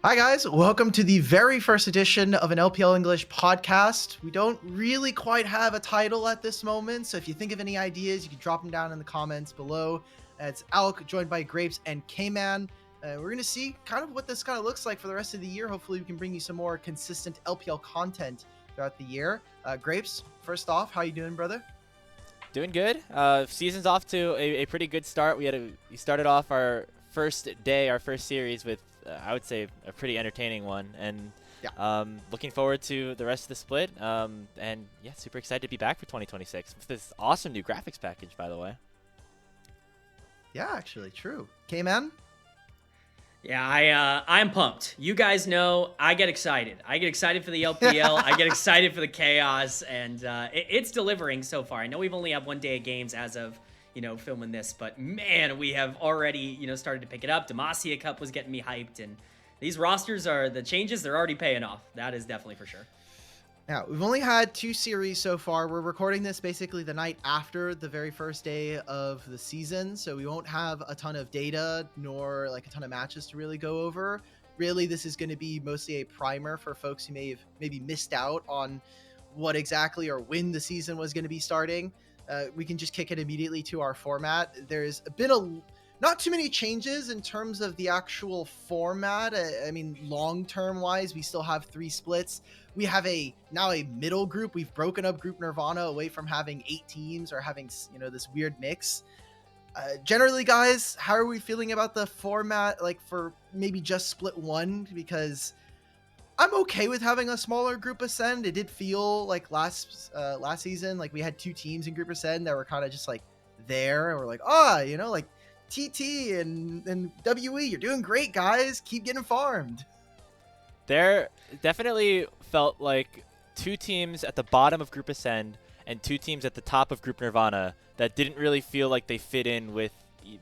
Hi, guys. Welcome to the very first edition of an LPL English podcast. We don't really quite have a title at this moment, so if you think of any ideas, you can drop them down in the comments below. It's Alk, joined by Grapes and Kman. We're going to see kind of what this kind of looks like for the rest of the year. Hopefully, we can bring you some more consistent LPL content throughout the year. Grapes, first off, how you doing, brother? Doing good. Season's off to a pretty good start. We started off our first day, our first series with I would say a pretty entertaining one, and Yeah. looking forward to the rest of the split. And yeah, super excited to be back for 2026 with this awesome new graphics package, by the way. Yeah, actually, true. Kman? Yeah, I'm pumped. You guys know I get excited. I get excited for the LPL. I get excited for the chaos, and it's delivering so far. I know we've only had one day of games as of filming this, but man, we have already started to pick it up. Demacia Cup was getting me hyped, and these rosters are the changes. They're already paying off. That is definitely for sure. Now, we've only had 2 series so far. We're recording this basically the night after the very first day of the season, so we won't have a ton of data nor like a ton of matches to really go over. Really, this is going to be mostly a primer for folks who may have maybe missed out on what exactly or when the season was going to be starting. We can just kick it immediately to our format. There's been not too many changes in terms of the actual format. I mean, long-term wise, we still have 3 splits. We have now a middle group. We've broken up Group Nirvana away from having 8 teams or having, this weird mix. Generally, guys, how are we feeling about the format, like for maybe just split 1? Because I'm okay with having a smaller group ascend. It did feel like last season, like we had 2 teams in group ascend that were kind of just like there, and we're like, like TT and WE, you're doing great, guys. Keep getting farmed. There definitely felt like 2 teams at the bottom of Group Ascend and 2 teams at the top of Group Nirvana that didn't really feel like they fit in with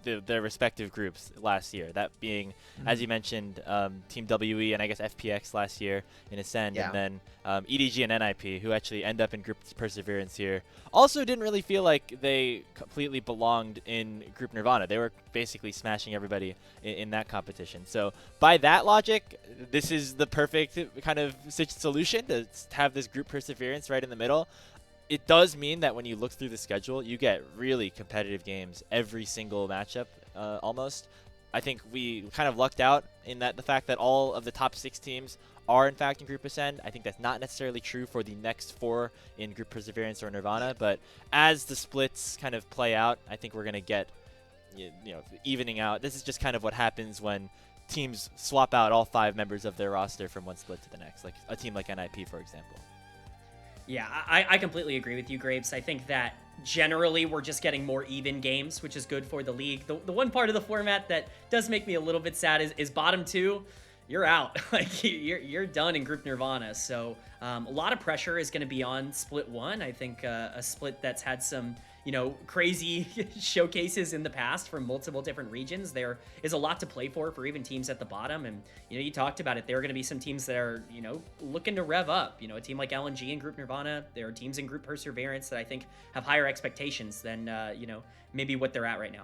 their respective groups last year. That being, as you mentioned, Team WE and I guess FPX last year in Ascend, Yeah. and then EDG and NIP, who actually end up in Group Perseverance here, also didn't really feel like they completely belonged in Group Nirvana. They were basically smashing everybody in that competition. So by that logic, this is the perfect kind of solution to have this Group Perseverance right in the middle. It does mean that when you look through the schedule, you get really competitive games every single matchup, almost. I think we kind of lucked out in that the fact that all of the top 6 teams are in fact in Group Ascend. I think that's not necessarily true for the next 4 in Group Perseverance or Nirvana, but as the splits kind of play out, I think we're going to get evening out. This is just kind of what happens when teams swap out all 5 members of their roster from one split to the next, like a team like NIP, for example. Yeah, I completely agree with you, Grapes. I think that generally we're just getting more even games, which is good for the league. The one part of the format that does make me a little bit sad is bottom 2. You're out. Like you're done in Group Nirvana. So a lot of pressure is going to be on Split 1. I think a split that's had some crazy showcases in the past from multiple different regions. There is a lot to play for even teams at the bottom. And, you talked about it. There are going to be some teams that are, looking to rev up. A team like LNG in Group Nirvana. There are teams in Group Perseverance that I think have higher expectations than, maybe what they're at right now.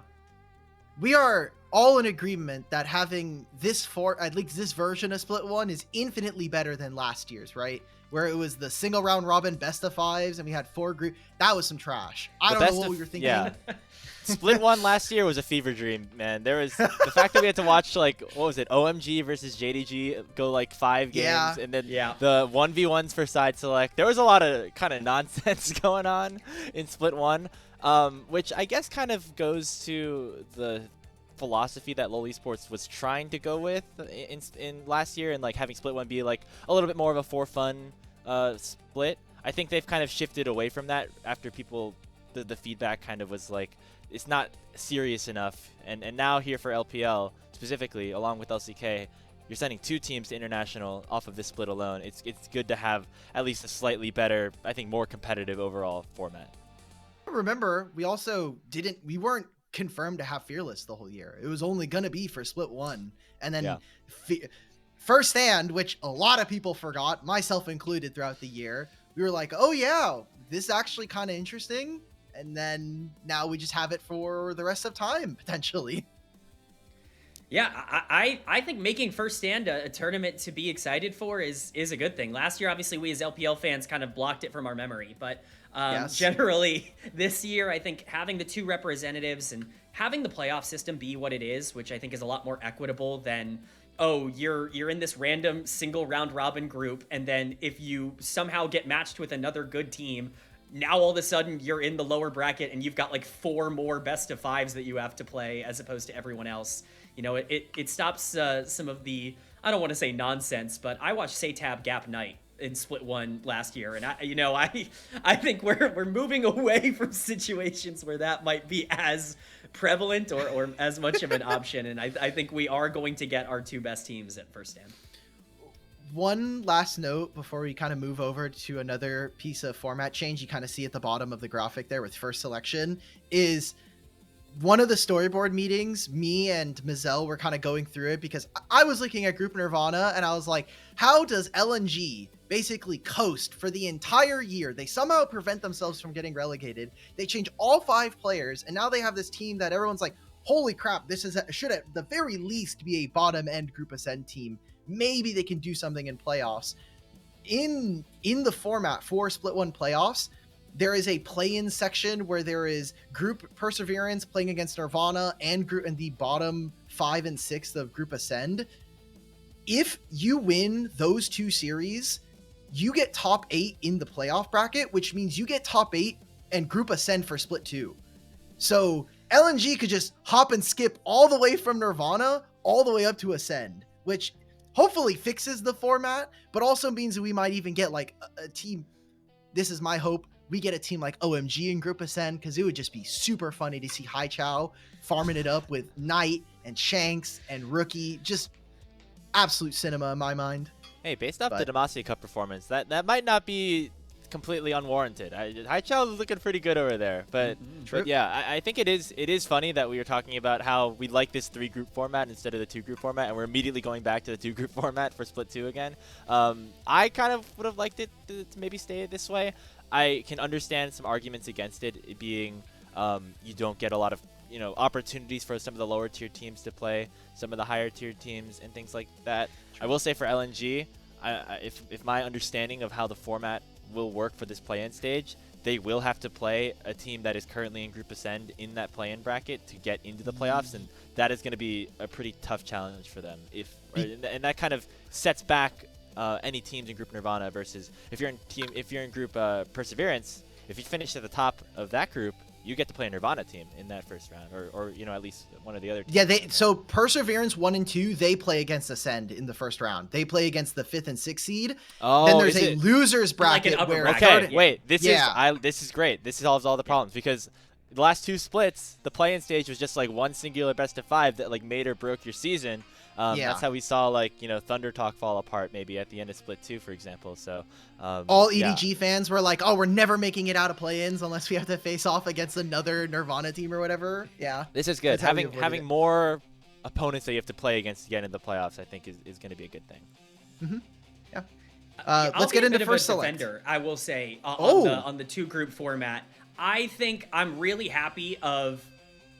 We are all in agreement that having at least this version of Split 1 is infinitely better than last year's, right? Where it was the single round robin best of 5s and we had 4 groups. That was some trash. I don't know what we were thinking. Yeah. Split 1 last year was a fever dream, man. There was the fact that we had to watch, like, what was it, OMG versus JDG go like 5 games, and then the 1v1s for side select. There was a lot of kind of nonsense going on in Split 1, which I guess kind of goes to the philosophy that LoL Esports was trying to go with in last year, and like having Split 1 be like a little bit more of a for fun split. I think they've kind of shifted away from that after the feedback kind of was like, it's not serious enough. And now here for LPL specifically, along with LCK, you're sending 2 teams to international off of this split alone. It's good to have at least a slightly better, I think more competitive overall format. Remember, we weren't confirmed to have Fearless the whole year. It was only going to be for Split 1. And then firsthand, which a lot of people forgot, myself included throughout the year, we were like, oh yeah, this is actually kind of interesting. And then now we just have it for the rest of time, potentially. Yeah, I think making First Stand a tournament to be excited for is a good thing. Last year, obviously, we as LPL fans kind of blocked it from our memory, but Yes. generally this year, I think having the 2 representatives and having the playoff system be what it is, which I think is a lot more equitable than, oh, you're in this random single round robin group, and then if you somehow get matched with another good team, now all of a sudden you're in the lower bracket and you've got like 4 more best of 5s that you have to play as opposed to everyone else. You know, it stops some of the, I don't want to say nonsense, but I watched Satab Gap Knight in Split 1 last year, and I think we're moving away from situations where that might be as prevalent or as much of an option, and I think we are going to get our 2 best teams at First Stand. One last note before we kind of move over to another piece of format change you kind of see at the bottom of the graphic there with first selection is one of the storyboard meetings. Me and Mazel were kind of going through it because I was looking at Group Nirvana and I was like, how does LNG basically coast for the entire year? They somehow prevent themselves from getting relegated. They change all 5 players and now they have this team that everyone's like, holy crap, this should at the very least be a bottom end Group Ascend team. Maybe they can do something in playoffs. In the format for Split 1 playoffs, there is a play-in section where there is Group Perseverance playing against Nirvana and the bottom 5 and 6 of Group Ascend. If you win those 2 series, you get top 8 in the playoff bracket, which means you get top 8 and Group Ascend for Split 2. So LNG could just hop and skip all the way from Nirvana all the way up to Ascend, which hopefully fixes the format, but also means that we might even get like a team. This is my hope. We get a team like OMG in Group Ascend, because it would just be super funny to see Hai Chow farming it up with Knight and Shanks and Rookie. Just absolute cinema in my mind. Hey, based off the Demacia Cup performance, that might not be completely unwarranted. Hai Chow is looking pretty good over there, but yeah, I think it is funny that we were talking about how we like this 3-group format instead of the 2-group format, and we're immediately going back to the 2-group format for Split 2 again. I kind of would have liked it to maybe stay this way. I can understand some arguments against it being you don't get a lot of opportunities for some of the lower tier teams to play some of the higher tier teams and things like that. I will say for LNG, if my understanding of how the format will work for this play-in stage, they will have to play a team that is currently in Group Ascend in that play-in bracket to get into the playoffs, and that is going to be a pretty tough challenge for them. And that kind of sets back any teams in Group Nirvana versus if you're in Group Perseverance. If you finish at the top of that group, you get to play a Nirvana team in that first round, or at least one of the other teams. Yeah, so Perseverance 1 and 2, they play against Ascend in the first round. They play against the 5th and 6th seed. Oh, then there's a losers bracket like where wait, this is great. This solves all the problems because the last 2 splits, the play-in stage was just like one singular best of 5 that like made or broke your season. That's how we saw Thunder Talk fall apart maybe at the end of Split 2, for example. So all EDG fans were like, oh, we're never making it out of play-ins unless we have to face off against another Nirvana team or whatever. Yeah, this is good. Having more opponents that you have to play against again in the playoffs, I think is going to be a good thing. Yeah. Let's get into first select. I will say on the 2-group format, I think I'm really happy of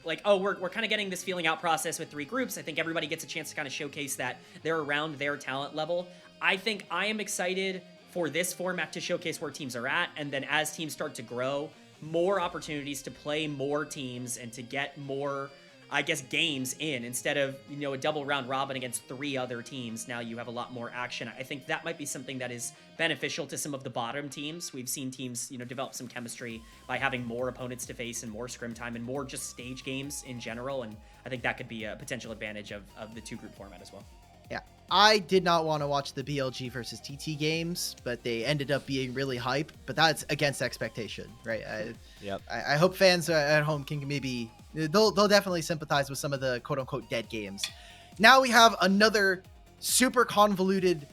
we're kind of getting this feeling out process with 3 groups. I think everybody gets a chance to kind of showcase that they're around their talent level. I think I am excited for this format to showcase where teams are at, and then as teams start to grow, more opportunities to play more teams and to get more, I guess, games in instead of, a double round robin against 3 other teams. Now you have a lot more action. I think that might be something that is beneficial to some of the bottom teams. We've seen teams, develop some chemistry by having more opponents to face and more scrim time and more just stage games in general. And I think that could be a potential advantage of the 2-group format as well. Yeah. I did not want to watch the BLG versus TT games, but they ended up being really hype. But that's against expectation, right? I hope fans at home can maybe... They'll definitely sympathize with some of the quote-unquote dead games. Now we have another super convoluted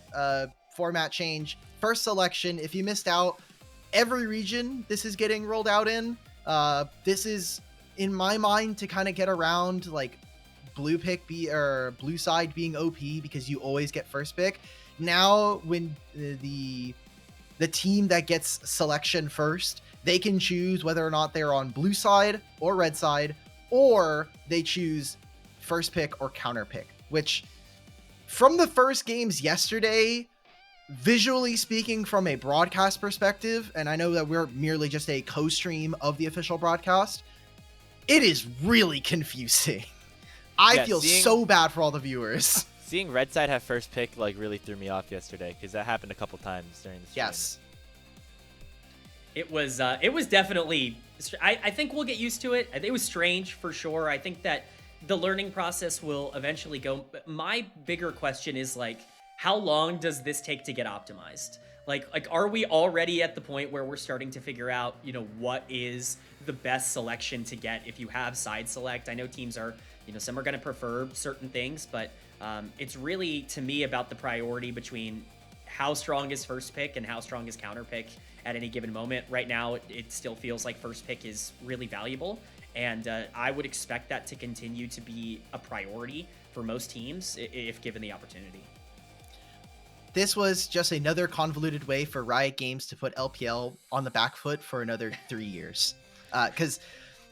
format change. First selection, if you missed out, every region this is getting rolled out in. This is, in my mind, to kind of get around blue side being OP because you always get first pick. Now when the team that gets selection first, they can choose whether or not they're on blue side or red side, or they choose first pick or counter pick. which from the first games yesterday, visually speaking from a broadcast perspective, and I know that we're merely just a co-stream of the official broadcast, it is really confusing. I feel so bad for all the viewers. Seeing Red Side have first pick like really threw me off yesterday because that happened a couple times during the stream. Yes. It was definitely, I think we'll get used to it. It was strange for sure. I think that the learning process will eventually go. My bigger question is like, how long does this take to get optimized? Like, are we already at the point where we're starting to figure out, you know, what is the best selection to get if you have side select? I know teams are, you know, some are going to prefer certain things, but it's really, to me, about the priority between how strong is first pick and how strong is counter pick at any given moment. Right now, it still feels like first pick is really valuable, and I would expect that to continue to be a priority for most teams if given the opportunity. This was just another convoluted way for Riot Games to put LPL on the back foot for another 3 years. Because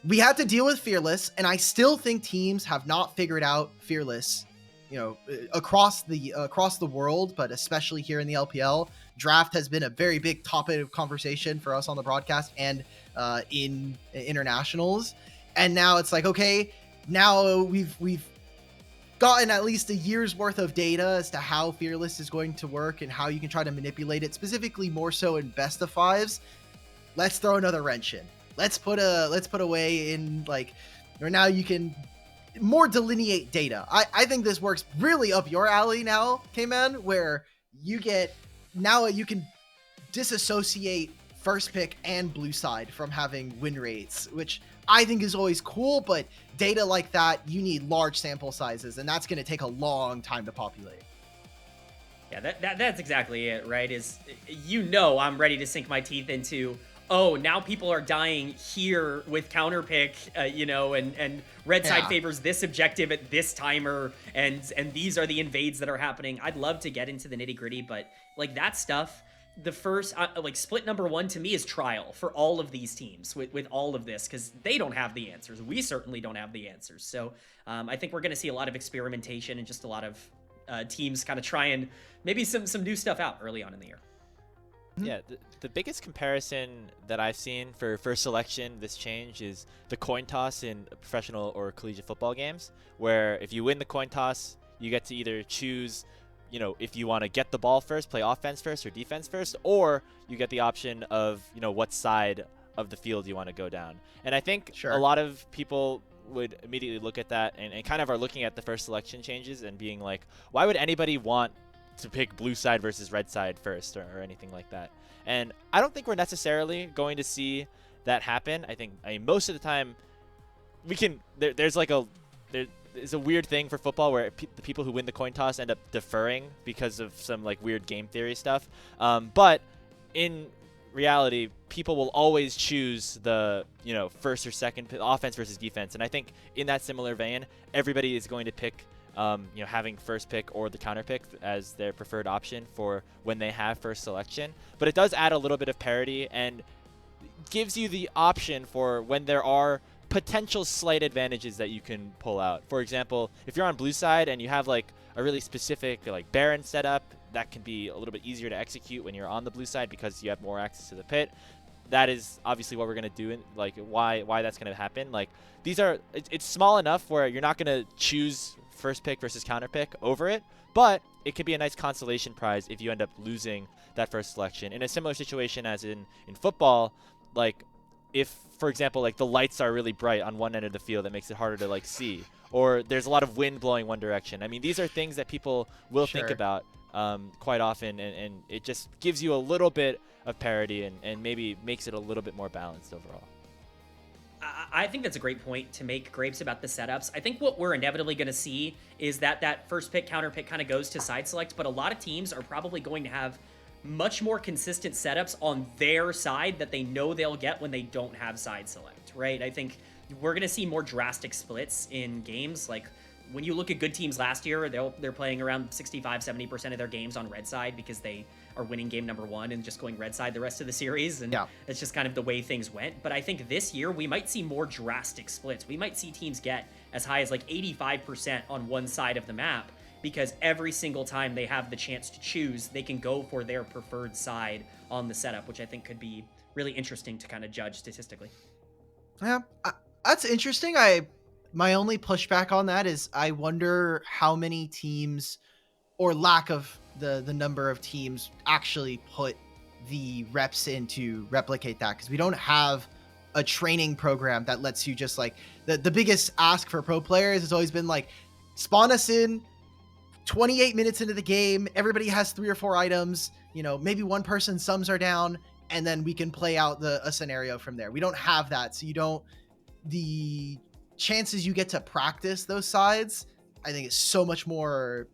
we had to deal with Fearless, and I still think teams have not figured out Fearless, you know, across the world, but especially here in the LPL. Draft has been a very big topic of conversation for us on the broadcast and in internationals. And now it's like, okay, now we've gotten at least a year's worth of data as to how Fearless is going to work and how you can try to manipulate it, specifically more so in best of fives. Let's throw another wrench in. Let's put a way in, like, where now you can more delineate data. I think this works really up your alley now, Kman, where you can disassociate first pick and blue side from having win rates, which I think is always cool, but data like that, you need large sample sizes, and that's going to take a long time to populate. Yeah, that's exactly it, right? Is, you know, I'm ready to sink my teeth into, oh, now people are dying here with counter pick, you know, and red side favors this objective at this timer, and these are the invades that are happening. I'd love to get into the nitty gritty, but like that stuff, the first, like split number one to me is trial for all of these teams with all of this, because they don't have the answers. We certainly don't have the answers. So I think we're going to see a lot of experimentation and just a lot of teams kind of trying maybe some new stuff out early on in the year. Yeah, the biggest comparison that I've seen for first selection, this change, is the coin toss in professional or collegiate football games, where if you win the coin toss, you get to either choose, you know, if you want to get the ball first, play offense first or defense first, or you get the option of, you know, what side of the field you want to go down. And I think a lot of people would immediately look at that and kind of are looking at the first selection changes and being like, why would anybody want to pick blue side versus red side first or anything like that? And I don't think we're necessarily going to see that happen. I mean, most of the time we can, there's a weird thing for football where the people who win the coin toss end up deferring because of some like weird game theory stuff. But in reality, people will always choose the, you know, first or second offense versus defense. And I think in that similar vein, everybody is going to pick, you know, having first pick or the counter pick as their preferred option for when they have first selection. But it does add a little bit of parity and gives you the option for when there are potential slight advantages that you can pull out. For example, if you're on blue side and you have like a really specific like Baron setup, that can be a little bit easier to execute when you're on the blue side because you have more access to the pit. That is obviously what we're going to do, and like why that's going to happen. Like these are, it's small enough where you're not going to choose first pick versus counter pick over it, but it could be a nice consolation prize if you end up losing that first selection. In a similar situation as in football, like if, for example, like the lights are really bright on one end of the field, that makes it harder to like see, or there's a lot of wind blowing one direction. I mean, these are things that people will think about quite often, and it just gives you a little bit of parity and maybe makes it a little bit more balanced overall. I think that's a great point to make, Grapes, about the setups. I think what we're inevitably going to see is that first pick, counter pick kind of goes to side select, but a lot of teams are probably going to have much more consistent setups on their side that they know they'll get when they don't have side select, right? I think we're going to see more drastic splits in games. Like when you look at good teams last year, they're playing around 65-70% of their games on red side because they are winning game number 1 and just going red side the rest of the series, and it's just kind of the way things went. But I think this year we might see more drastic splits. We might see teams get as high as like 85% on one side of the map, because every single time they have the chance to choose, they can go for their preferred side on the setup, which I think could be really interesting to kind of judge statistically. Yeah, that's interesting. My only pushback on that is I wonder how many teams, or lack of the number of teams, actually put the reps in to replicate that, because we don't have a training program that lets you just like the biggest ask for pro players has always been like, spawn us in 28 minutes into the game, everybody has 3 or 4 items, you know, maybe one person's sums are down, and then we can play out a scenario from there. We don't have that, so the chances you get to practice those sides, I think, is so much more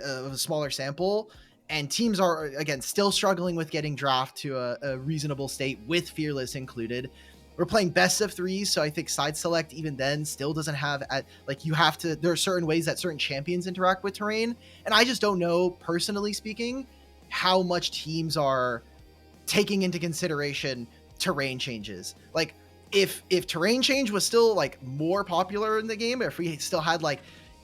of a smaller sample. And teams are, again, still struggling with getting draft to a reasonable state, with Fearless included. We're playing best of 3, so I think side select even then still doesn't have there are certain ways that certain champions interact with terrain, and I just don't know, personally speaking, how much teams are taking into consideration terrain changes. Like, if terrain change was still like more popular in the game, if we still had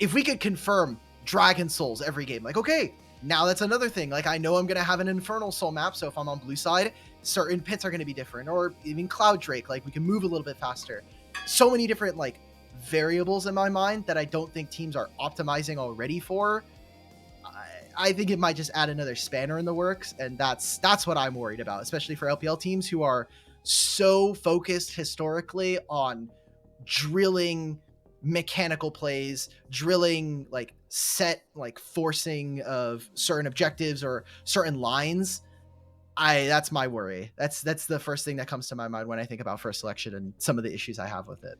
if we could confirm Dragon Souls every game, like, okay, now that's another thing. Like, I know I'm going to have an Infernal Soul map, so if I'm on blue side, certain pits are going to be different, or even Cloud Drake, like, we can move a little bit faster. So many different, variables in my mind that I don't think teams are optimizing already for. I think it might just add another spanner in the works, and that's what I'm worried about, especially for LPL teams who are so focused historically on drilling mechanical plays, drilling set forcing of certain objectives or certain lines. That's my worry. That's the first thing that comes to my mind when I think about first selection and some of the issues I have with it.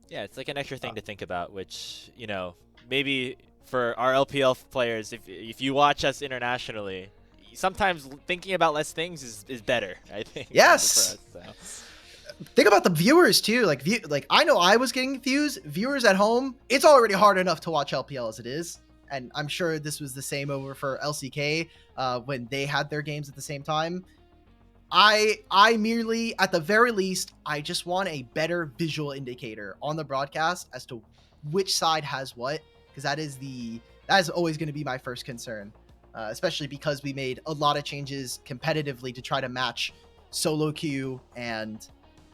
Yeah, it's like an extra thing to think about, which, you know, maybe for our LPL players, if you watch us internationally, sometimes thinking about less things is better, I think. Yes. For us, so. Think about the viewers too. I know I was getting confused. Viewers at home, it's already hard enough to watch LPL as it is, and I'm sure this was the same over for LCK when they had their games at the same time. I merely, at the very least, I just want a better visual indicator on the broadcast as to which side has what, because that is always going to be my first concern, especially because we made a lot of changes competitively to try to match solo queue and,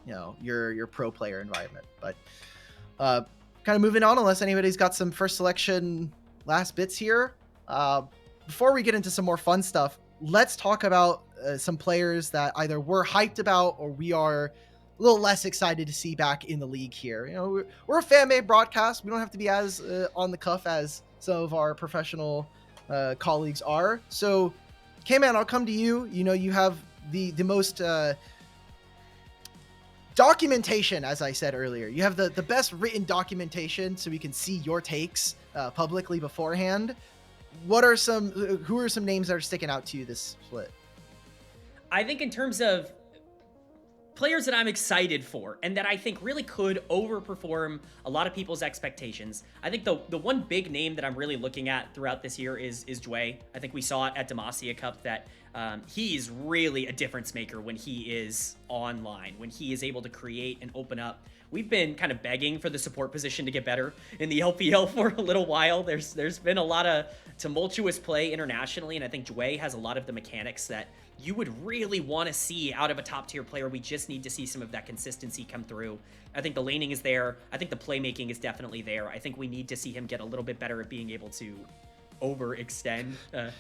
you know, your pro player environment. But kind of moving on, unless anybody's got some first selection last bits here. Before we get into some more fun stuff, let's talk about some players that either we're hyped about or we are a little less excited to see back in the league here. You know, we're a fan-made broadcast. We don't have to be as on the cuff as some of our professional colleagues are. So, Kman, I'll come to you. You know, you have the most documentation, as I said earlier. You have the best written documentation, so we can see your takes publicly beforehand. Who are some names that are sticking out to you this split? I think in terms of players that I'm excited for and that I think really could overperform a lot of people's expectations, I think the one big name that I'm really looking at throughout this year is Jway. I think we saw it at Demacia Cup that he's really a difference maker when he is online, when he is able to create and open up. We've been kind of begging for the support position to get better in the LPL for a little while. There's been a lot of tumultuous play internationally, and I think Jway has a lot of the mechanics that you would really want to see out of a top-tier player. We just need to see some of that consistency come through. I think the laning is there. I think the playmaking is definitely there. I think we need to see him get a little bit better at being able to overextend,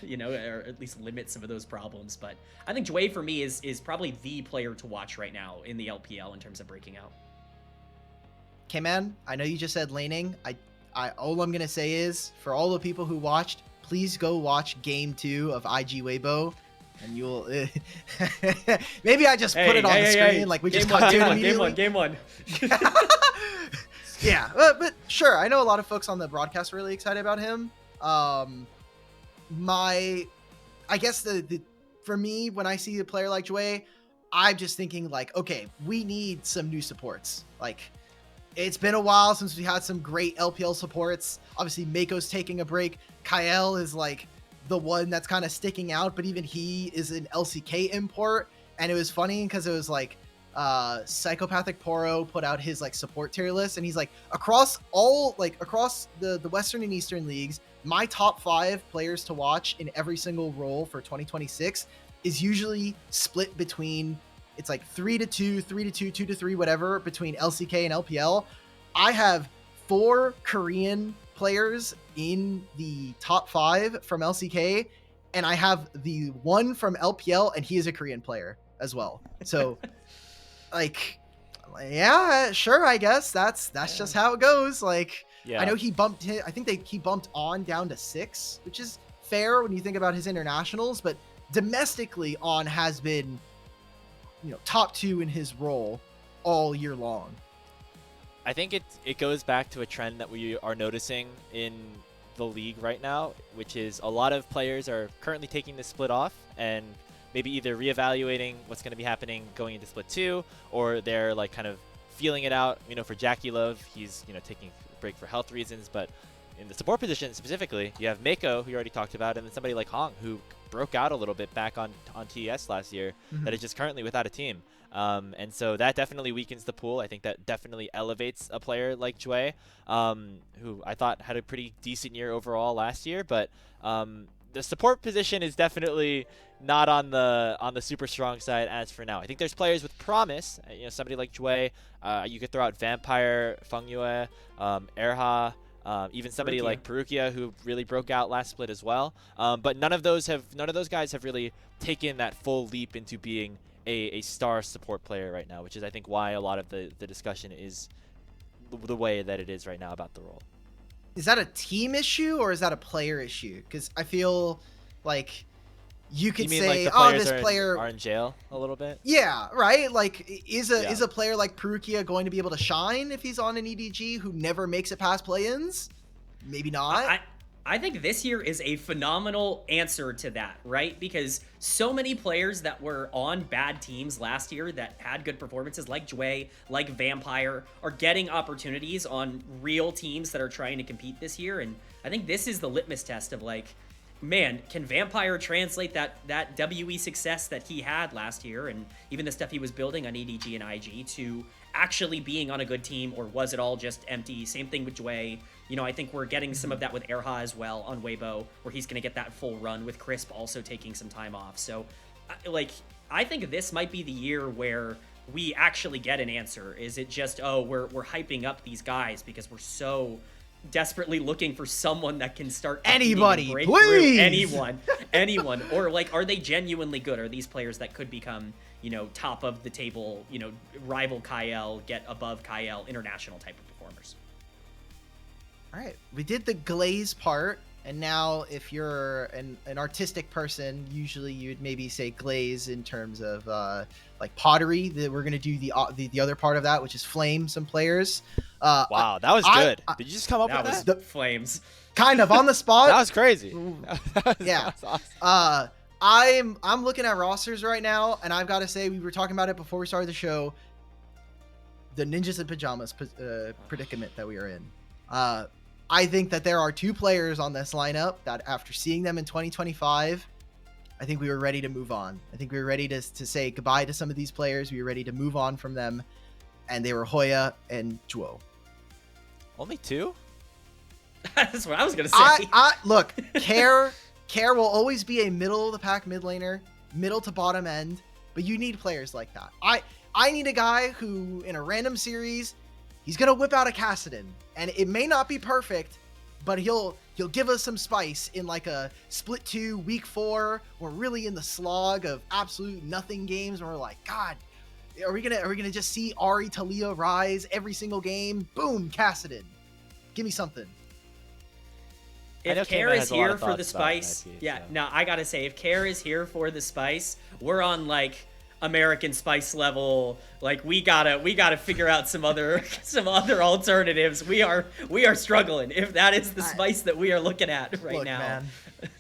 you know, or at least limit some of those problems. But I think Jway, for me, is probably the player to watch right now in the LPL in terms of breaking out. Kman, I know you just said laning. All I'm going to say is, for all the people who watched, please go watch Game 2 of IG Weibo, and you'll... maybe I just put it on the screen, like we just cut to it immediately. Game one. Yeah, but sure, I know a lot of folks on the broadcast are really excited about him. I guess for me, when I see a player like Jway, I'm just thinking like, okay, we need some new supports. Like, It's been a while since we had some great LPL supports. Obviously, Mako's taking a break. Kyle is like the one that's kind of sticking out, but even he is an LCK import. And it was funny because it was like Psychopathic Poro put out his like support tier list, and he's like, across the Western and Eastern leagues, my top 5 players to watch in every single role for 2026 is usually split between, it's like 3-2, 3-2, 2-3, whatever, between LCK and LPL. I have 4 Korean players in the top 5 from LCK, and I have the one from LPL, and he is a Korean player as well. So, like, yeah, sure, I guess that's just how it goes. Like, Yeah. I know he bumped him. I think he bumped On down to 6, which is fair when you think about his internationals, but domestically On has been, top 2 in his role all year long. I think it goes back to a trend that we are noticing in the league right now, which is a lot of players are currently taking the split off and maybe either reevaluating what's going to be happening going into split 2, or they're like kind of feeling it out. For Jackie Love, he's taking a break for health reasons, but in the support position specifically, you have Mako, who you already talked about, and then somebody like Hong, who broke out a little bit back on TES last year, that is just currently without a team. And so that definitely weakens the pool. I think that definitely elevates a player like Jue, who I thought had a pretty decent year overall last year, but the support position is definitely not on the super strong side as for now. I think there's players with promise. Somebody like Jue. You could throw out Vampire, Fengyue, Erha, even somebody like Perukia, who really broke out last split as well. But none of those guys have really taken that full leap into being a star support player right now, which is I think why a lot of the discussion is the way that it is right now about the role. Is that a team issue or is that a player issue? Because I feel like you could say, like oh, this player are in jail a little bit. Yeah, right. Like, is a player like Perukia going to be able to shine if he's on an EDG who never makes it past play-ins? Maybe not. I think this year is a phenomenal answer to that, right? Because so many players that were on bad teams last year that had good performances, like Jue, like Vampire, are getting opportunities on real teams that are trying to compete this year. And I think this is the litmus test of like, man, can Vampire translate that WE success that he had last year and even the stuff he was building on EDG and IG to actually being on a good team, or was it all just empty? Same thing with Jue. I think we're getting some of that with Erha as well on Weibo, where he's going to get that full run with Crisp also taking some time off. So, I think this might be the year where we actually get an answer. Is it just, oh, we're hyping up these guys because we're so desperately looking for someone that can start anybody, please, anyone, or like, are they genuinely good? Are these players that could become, top of the table, rival Kyle, get above Kyle, international type of performers? All right, we did the glaze part, and now if you're an artistic person, usually you'd maybe say glaze in terms of like pottery. That we're gonna do the other part of that, which is flame some players. Wow, that was good. Did you just come up with that? The flames, kind of on the spot. That was crazy. Yeah. That was awesome. I'm looking at rosters right now, and I've got to say, we were talking about it before we started the show. The ninjas in pajamas predicament that we are in. I think that there are 2 players on this lineup that, after seeing them in 2025, I think we were ready to move on. I think we were ready to say goodbye to some of these players. We were ready to move on from them, and they were Hoya and Juo. Only 2? That's what I was gonna say. Look, Care will always be a middle of the pack mid laner, middle to bottom end, but you need players like that. I need a guy who, in a random series, he's gonna whip out a Kassadin, and it may not be perfect, but he'll give us some spice in like a split 2 week 4. We're really in the slog of absolute nothing games, and we're like, God, are we gonna just see Ari Talia rise every single game? Boom, Kassadin, give me something. If Care is here for the spice, I gotta say, if Care is here for the spice, we're on like American Spice level. Like, we gotta figure out some other alternatives. We are struggling if that is the spice that we are looking at right now.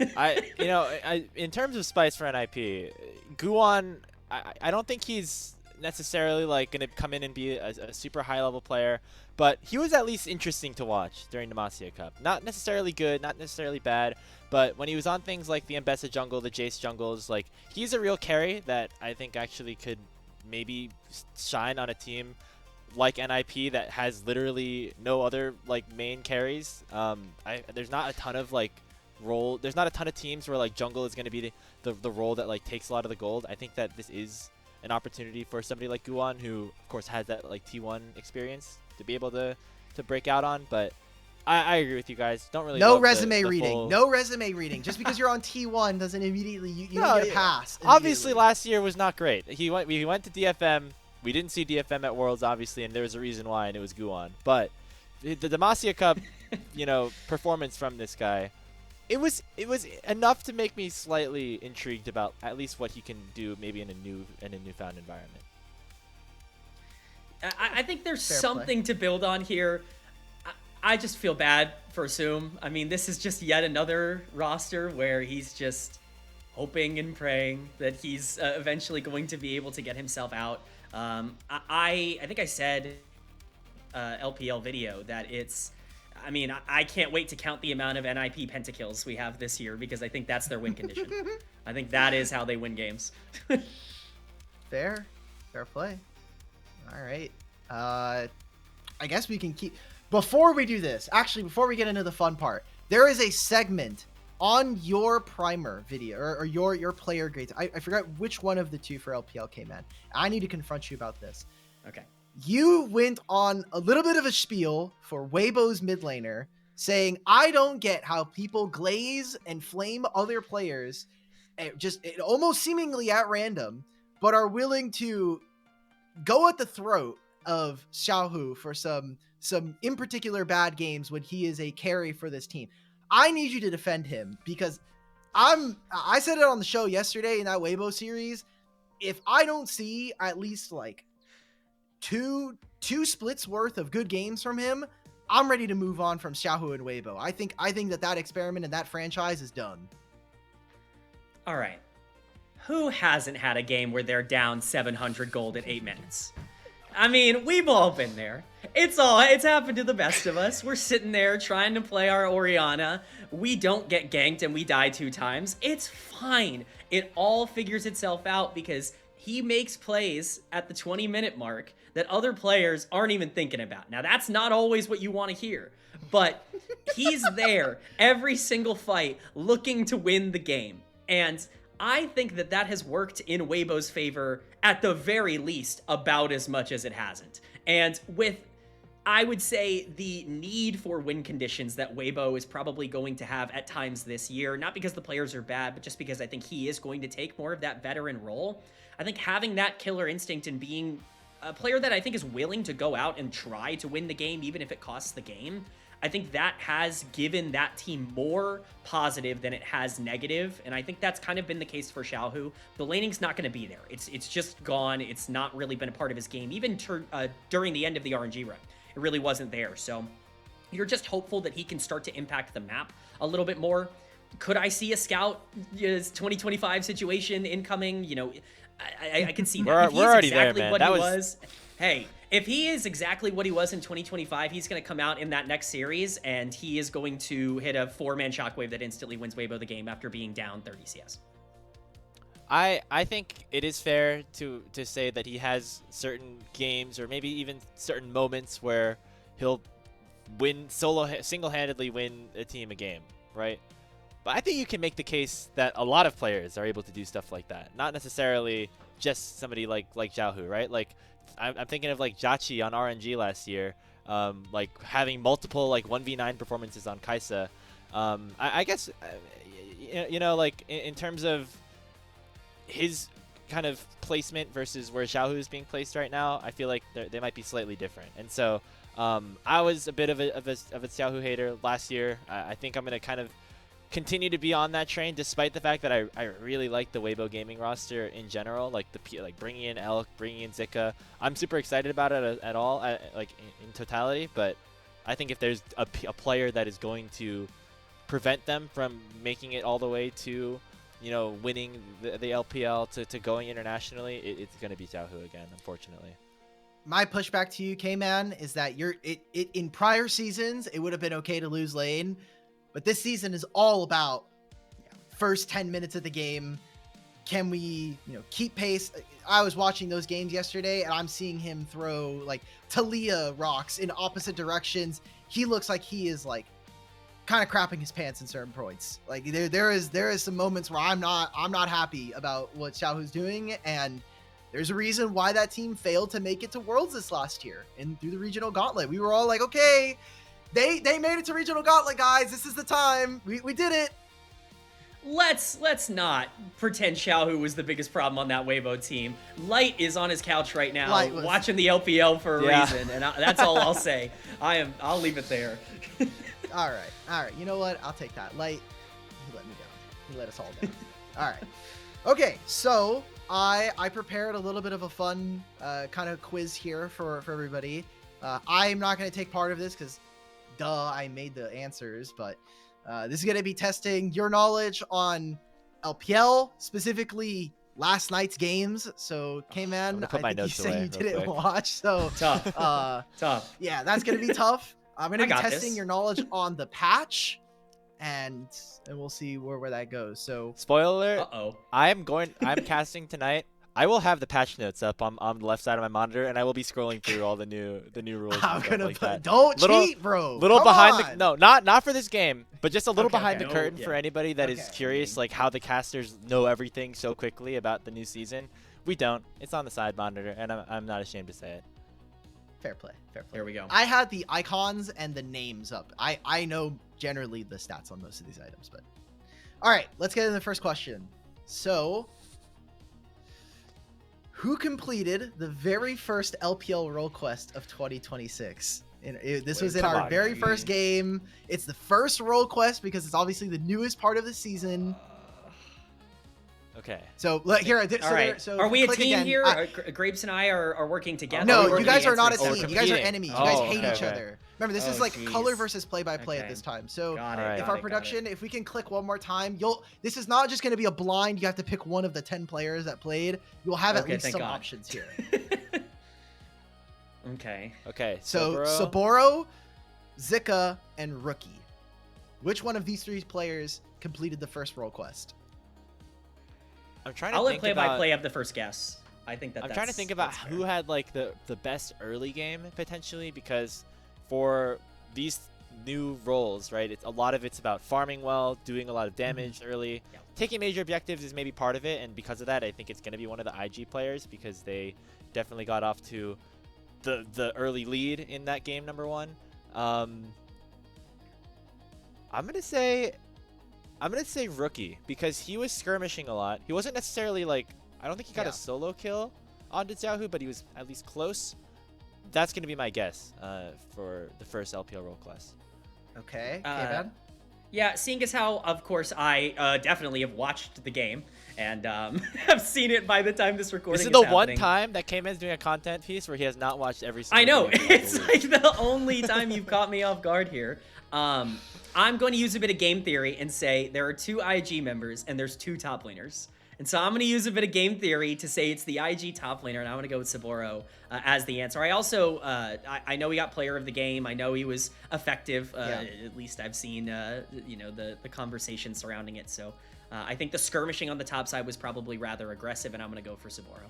Man. In terms of spice for NIP, Guan, I don't think he's necessarily like going to come in and be a super high level player, but he was at least interesting to watch during the Demacia Cup. Not necessarily good, not necessarily bad, but when he was on things like the Mbessa jungle, the Jace jungles, like he's a real carry that I think actually could maybe shine on a team like NIP that has literally no other like main carries. There's not a ton of like there's not a ton of teams where like jungle is going to be the role that like takes a lot of the gold. I think that this is an opportunity for somebody like Guan, who of course has that like T1 experience to be able to break out on. But I agree with you guys. Don't really No love resume the reading. full... No resume reading. Just because you're on T1 doesn't immediately you No, don't get a pass. Obviously, last year was not great. We went to DFM. We didn't see DFM at Worlds, obviously, and there was a reason why, and it was Guan. But the Demacia Cup, performance from this guy, it was enough to make me slightly intrigued about at least what he can do, maybe in a newfound environment. I think there's Fair something to build on here. I just feel bad for Zoom. I mean, this is just yet another roster where he's just hoping and praying that he's eventually going to be able to get himself out. I think I said LPL video that it's, I mean, I can't wait to count the amount of NIP pentakills we have this year, because I think that's their win condition. I think that is how they win games. Fair play. All right. I guess we can keep... Before we do this, actually, before we get into the fun part, there is a segment on your primer video, or your player grades. I forgot which one of the two for LPL Kman. I need to confront you about this. Okay. You went on a little bit of a spiel for Weibo's mid laner, saying, I don't get how people glaze and flame other players, almost seemingly at random, but are willing to go at the throat of Xiaohu for some in particular bad games when he is a carry for this team. I need you to defend him, because I said it on the show yesterday in that Weibo series. If I don't see at least like two splits worth of good games from him, I'm ready to move on from Xiaohu and Weibo. I think that experiment and that franchise is done. All right. Who hasn't had a game where they're down 700 gold in 8 minutes? I mean, we've all been there. It's happened to the best of us. We're sitting there trying to play our Orianna. We don't get ganked and we die 2 times. It's fine. It all figures itself out because he makes plays at the 20-minute mark that other players aren't even thinking about. Now, that's not always what you want to hear, but he's there every single fight looking to win the game. And I think that has worked in Weibo's favor at the very least about as much as it hasn't. And with, I would say, the need for win conditions that Weibo is probably going to have at times this year, not because the players are bad, but just because I think he is going to take more of that veteran role. I think having that killer instinct and being a player that I think is willing to go out and try to win the game, even if it costs the game, I think that has given that team more positive than it has negative, and I think that's kind of been the case for Xiaohu. The laning's not going to be there. It's just gone. It's not really been a part of his game, even during the end of the RNG run. It really wasn't there, so you're just hopeful that he can start to impact the map a little bit more. Could I see a Scout 2025 situation incoming? I can see that. We're already there, man. What he was. Hey, if he is exactly what he was in 2025, he's going to come out in that next series, and he is going to hit a 4-man shockwave that instantly wins Weibo the game after being down 30 CS. I think it is fair to say that he has certain games or maybe even certain moments where he'll single-handedly win a team a game, right? But I think you can make the case that a lot of players are able to do stuff like that. Not necessarily just somebody like Xiaohu, right? Like, I'm thinking of like Jachi on RNG last year, like having multiple like 1v9 performances on Kaisa. I guess, like in terms of his kind of placement versus where Xiaohu is being placed right now, I feel like they might be slightly different. And so I was a bit of a Xiaohu hater last year. I think I'm going to kind of continue to be on that train, despite the fact that I really like the Weibo gaming roster in general, like bringing in Elk, bringing in Zika. I'm super excited about it at all, like in totality. But I think if there's a player that is going to prevent them from making it all the way to you know, winning the LPL to going internationally, it's going to be Xiaohu again, unfortunately. My pushback to you, Kman, is that in prior seasons, it would have been okay to lose lane, but this season is all about first 10 minutes of the game. Can we, keep pace? I was watching those games yesterday, and I'm seeing him throw like Talia rocks in opposite directions. He looks like he is like kind of crapping his pants in certain points. Like there is some moments where I'm not happy about what Xiaohu's doing, and there's a reason why that team failed to make it to Worlds this last year and through the regional gauntlet. We were all like, okay, they made it to regional gauntlet, guys. This is the time. We did it. Let's not pretend Xiaohu was the biggest problem on that Weibo team. Light is on his couch right now, watching the LPL for a reason, and that's all I'll say. I'll leave it there. All right. You know what? I'll take that. Light, he let me down. He let us all down. All right. Okay, so I prepared a little bit of a fun kind of quiz here for everybody. I'm not going to take part of this because, I made the answers, but this is going to be testing your knowledge on LPL, specifically last night's games. So, Kman, I think you said you didn't watch, so tough. Tough. Yeah, that's going to be tough. I'm going to be testing this. your knowledge on the patch, and we'll see where that goes. So, spoiler alert. I'm casting tonight. I will have the patch notes up on the left side of my monitor, and I will be scrolling through all the new rules. I'm gonna cheat, bro. Little behind the not for this game, but just a little behind the curtain for anybody that is curious, like how the casters know everything so quickly about the new season. We don't. It's on the side monitor, and I'm not ashamed to say it. Fair play. There we go. I had the icons and the names up. I know generally the stats on most of these items, but all right, let's get into the first question. So, who completed the very first LPL role quest of 2026? This was in our very first game. It's the first role quest because it's obviously the newest part of the season. Okay. So here, all right. So are we a team here? Grapes and I are working together. No, you guys are not a team. You guys are enemies. You guys hate each okay. other. Remember, this is like color versus play-by-play at this time. So if our production, if we can click one more time, this is not just going to be a blind. You have to pick one of the 10 players that played. You'll have at least some options here. Okay. So Saboro, Zika, and Rookie. Which one of these three players completed the first role quest? I'll let play-by-play have the first guess. I think I'm trying to think about who had like the best early game potentially, because for these new roles, right, a lot of it's about farming well, doing a lot of damage early. Yeah. Taking major objectives is maybe part of it, and because of that, I think it's going to be one of the IG players because they definitely got off to the early lead in that game number one. I'm gonna say Rookie because he was skirmishing a lot. He wasn't necessarily like, I don't think he got a solo kill onto Xiaohu, but he was at least close. That's going to be my guess for the first LPL role class. Okay. Kman? Yeah, seeing as how, of course, I definitely have watched the game and have seen it by the time this recording is happening. This is the one time that Kman's doing a content piece where he has not watched every single I know. game. It's like the only time you've caught me off guard here. I'm going to use a bit of game theory and say there are 2 IG members and there's 2 top laners. And so I'm going to use a bit of game theory to say it's the IG top laner, and I'm going to go with Saboro as the answer. I also, I know he got player of the game. I know he was effective. At least I've seen, the conversation surrounding it. So I think the skirmishing on the top side was probably rather aggressive, and I'm going to go for Saboro.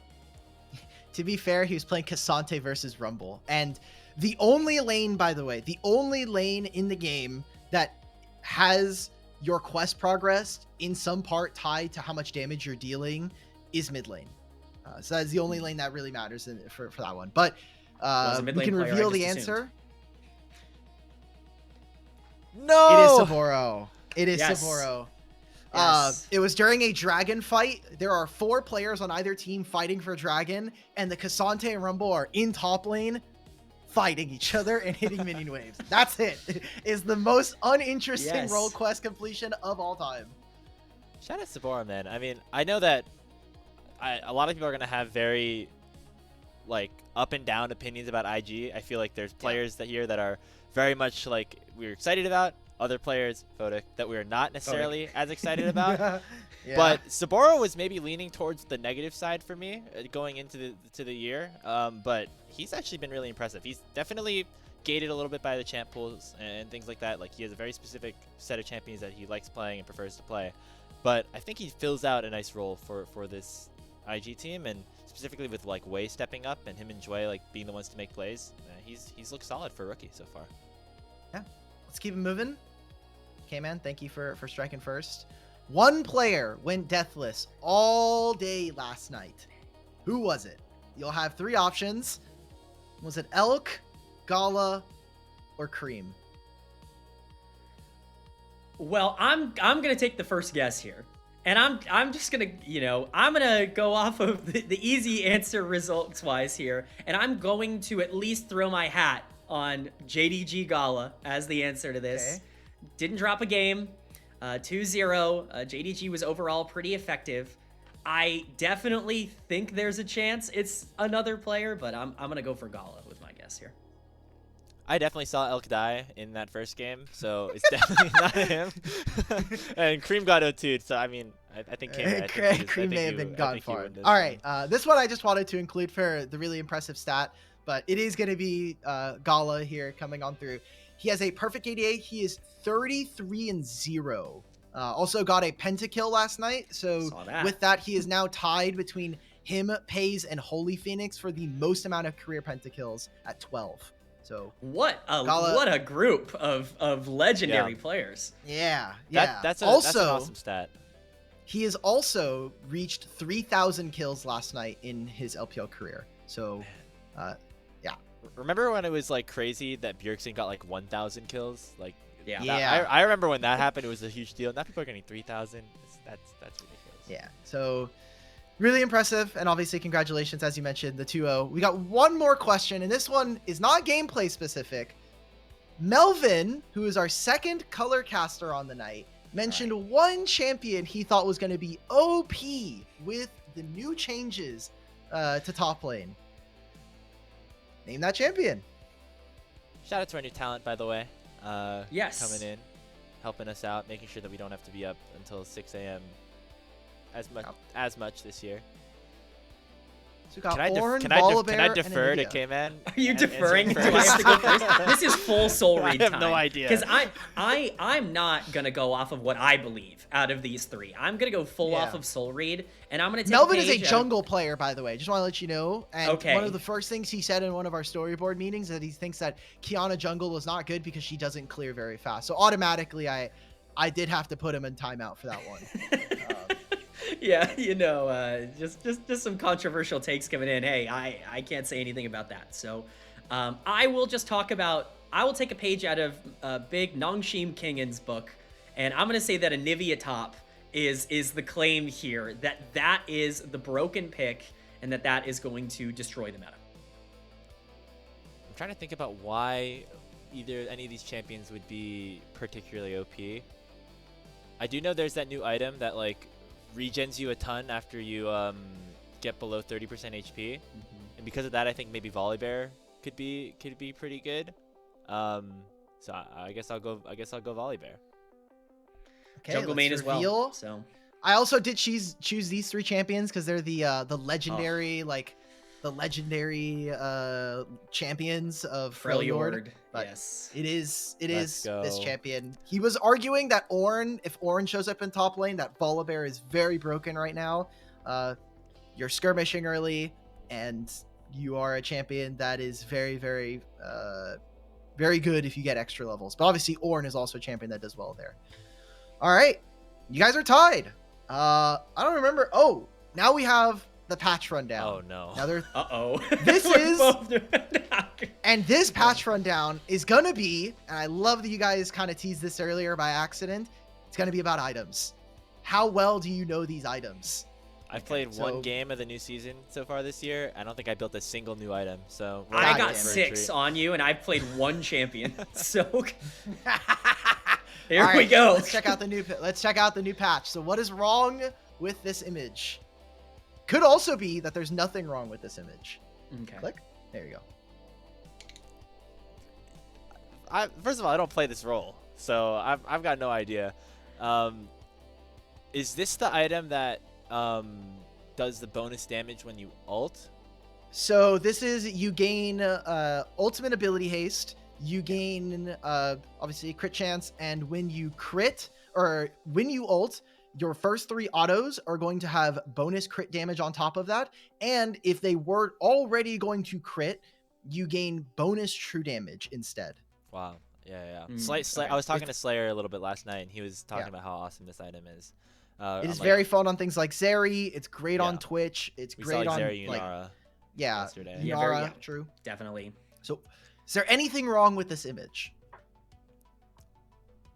To be fair, he was playing Cassante versus Rumble. And the only lane, by the way, the only lane in the game that has your quest progress in some part tied to how much damage you're dealing is mid lane. So that's the only lane that really matters for that one. But we can reveal the answer. No! It is Saboro. It is Yes. Saboro. Yes. It was during a dragon fight. There are 4 players on either team fighting for dragon, and the Cassante and Rumble are in top lane fighting each other and hitting minion waves. That's it. It is the most uninteresting role quest completion of all time. Shout out Saboro, man. I mean, I know that a lot of people are going to have very like up and down opinions about IG. I feel like there's players that are very much like we're excited about, other players, Photic, that we are not necessarily as excited about. Yeah. But Saboro was maybe leaning towards the negative side for me going into the year. But he's actually been really impressive. He's definitely gated a little bit by the champ pools and things like that. Like, he has a very specific set of champions that he likes playing and prefers to play. But I think he fills out a nice role for this IG team, and specifically with like Wei stepping up and him and Jue like being the ones to make plays. He's looked solid for a rookie so far. Yeah, let's keep it moving. Kman, thank you for striking first. One player went deathless all day last night. Who was it? You'll have 3 options. Was it Elk, Gala, or Cream? Well, I'm gonna take the first guess here, and I'm just gonna I'm gonna go off of the easy answer results wise here, and I'm going to at least throw my hat on JDG Gala as the answer to this. Okay. Didn't drop a game, 2-0. JDG was overall pretty effective. I definitely think there's a chance it's another player, but I'm gonna go for Gala with my guess here. I definitely saw Elk die in that first game, so it's definitely not him. And Cream got O2'd, so I mean, I think Cream may have been gone far. All right, this one I just wanted to include for the really impressive stat, but it is going to be Gala here coming on through. He has a perfect ADA. He is 33-0. Also got a pentakill last night, so with that, he is now tied between him, Pays, and Holy Phoenix for the most amount of career pentakills at 12. So what a group of legendary players. Yeah. That's an awesome stat. He has also reached 3,000 kills last night in his LPL career. So, yeah. Remember when it was like crazy that Bjergsen got like 1,000 kills? Like, yeah. I remember when that happened. It was a huge deal. Now people are getting 3,000. That's ridiculous. Yeah. So, really impressive, and obviously congratulations, as you mentioned, the 2-0. We got one more question, and this one is not gameplay specific. Melvin, who is our second color caster on the night, mentioned one champion he thought was going to be OP with the new changes to top lane. Name that champion. Shout out to our new talent, by the way. Yes. Coming in, helping us out, making sure that we don't have to be up until 6 a.m. as much this year. So we got can I defer to Kman? Are you deferring? Do I have to go first? This is full soul read time. I have no idea. Because I'm not gonna go off of what I believe out of these 3. I'm gonna go full off of soul read, and I'm gonna take Melvin is a jungle player, by the way. Just want to let you know. And okay. One of the first things he said in one of our storyboard meetings is that he thinks that Kiana jungle is not good because she doesn't clear very fast. So automatically, I did have to put him in timeout for that one. Yeah, just some controversial takes coming in. Hey, I can't say anything about that. So I will take a page out of big Nongshim Kingan's book, and I'm going to say that a Nivea top is the claim here, that is the broken pick, and that is going to destroy the meta. I'm trying to think about why any of these champions would be particularly OP. I do know there's that new item that like regens you a ton after you get below 30% HP, and because of that, I think maybe Volibear could be pretty good. So I guess I'll go Volibear. Okay, jungle main as well. So I also did choose these 3 champions because they're the legendary champions of Freljord. But yes, it is this champion. He was arguing that if Ornn shows up in top lane, that Volibear is very broken right now. You're skirmishing early, and you are a champion that is very, very, very good if you get extra levels. But obviously, Ornn is also a champion that does well there. All right, you guys are tied. I don't remember. Oh, now we have the patch rundown. Oh no. Now this is and this patch rundown is gonna be, and I love that you guys kind of teased this earlier by accident. It's gonna be about items. How well do you know these items? I've played one game of the new season so far this year. I don't think I built a single new item. So I got 6 on you, and I've played 1 champion. So here we go. Let's check out the new patch. So what is wrong with this image? Could also be that there's nothing wrong with this image. Okay. Click. There you go. First of all, I don't play this role, So I've got no idea. Is this the item that does the bonus damage when you ult? So this is, you gain ultimate ability haste, you gain obviously crit chance, and when you crit or when you ult, your first 3 autos are going to have bonus crit damage on top of that, and if they were already going to crit, you gain bonus true damage instead. Wow. Yeah. Okay. I was talking to Slayer a little bit last night, and he was talking about how awesome this item is. It is very fun on things like Zeri. It's great on Twitch. It's we great saw on Zeri like Yunara yesterday. Yeah, Yunara, true. Definitely. So, is there anything wrong with this image?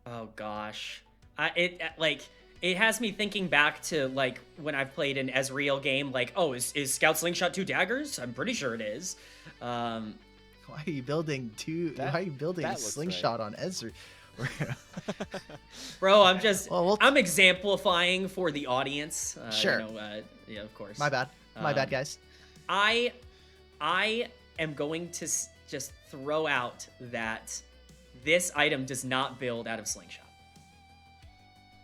Oh gosh, it has me thinking back to like when I've played an Ezreal game. Like, oh, is Scout Slingshot 2 daggers? I'm pretty sure it is. Why are you building why are you building a slingshot on Ezreal? Bro, I'm exemplifying for the audience. Sure. Yeah, of course. My bad. My bad, guys. I am going to just throw out that this item does not build out of Slingshot.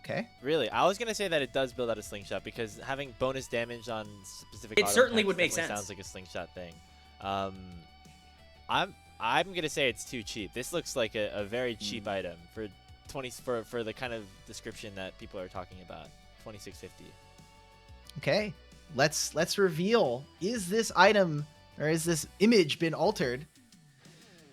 Okay. Really? I was going to say that it does build out of Slingshot because having bonus damage on specific It auto certainly attacks would make definitely sense. sounds like a Slingshot thing. I'm going to say it's too cheap. This looks like a very cheap item for the kind of description that people are talking about. 2650. Okay. Let's reveal, is this item or is this image been altered?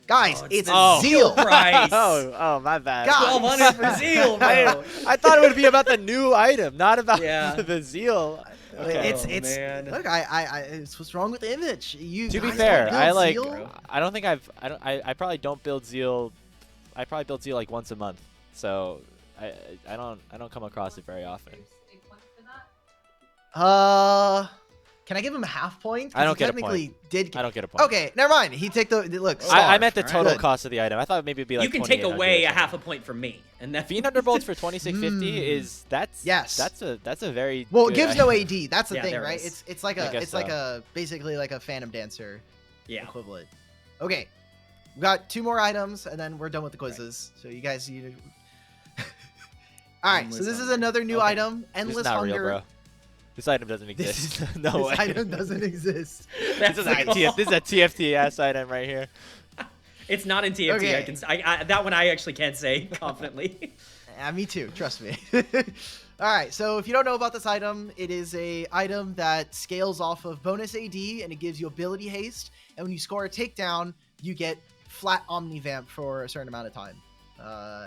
Guys, it's Zeal price. Oh, my bad. God. 1200 for Zeal, bro. I thought it would be about the new item, not about the Zeal. Okay. It's man. Look, it's what's wrong with the image. To be guys fair, don't build Zeal? I don't think I probably don't build Zeal. I probably build Zeal like once a month, so I don't come across it very often. Can I give him a half point? I don't get a point. I don't get a point. Okay, never mind. He take the look. I meant the Starve, total right? cost of the item. I thought maybe it'd be like You can take 2800 away or a something. half a point from me, and then Fiend Thunderbolts for 2650 that's a very well. It good gives no AD. That's the Yeah, thing, there right? is. It's like I a guess so. basically like a Phantom Dancer equivalent. Okay, we got 2 more items and then we're done with the quizzes. So you guys, all right. So this is another new item, This Endless is not Hunger. real, bro. This item doesn't exist. No this way. item doesn't exist. That's This is a TFT ass item right here. It's not in TFT. Okay. I that one I actually can't say confidently. Yeah, me too. Trust me. All right. So if you don't know about this item, it is a item that scales off of bonus AD and it gives you ability haste. And when you score a takedown, you get flat Omnivamp for a certain amount of time.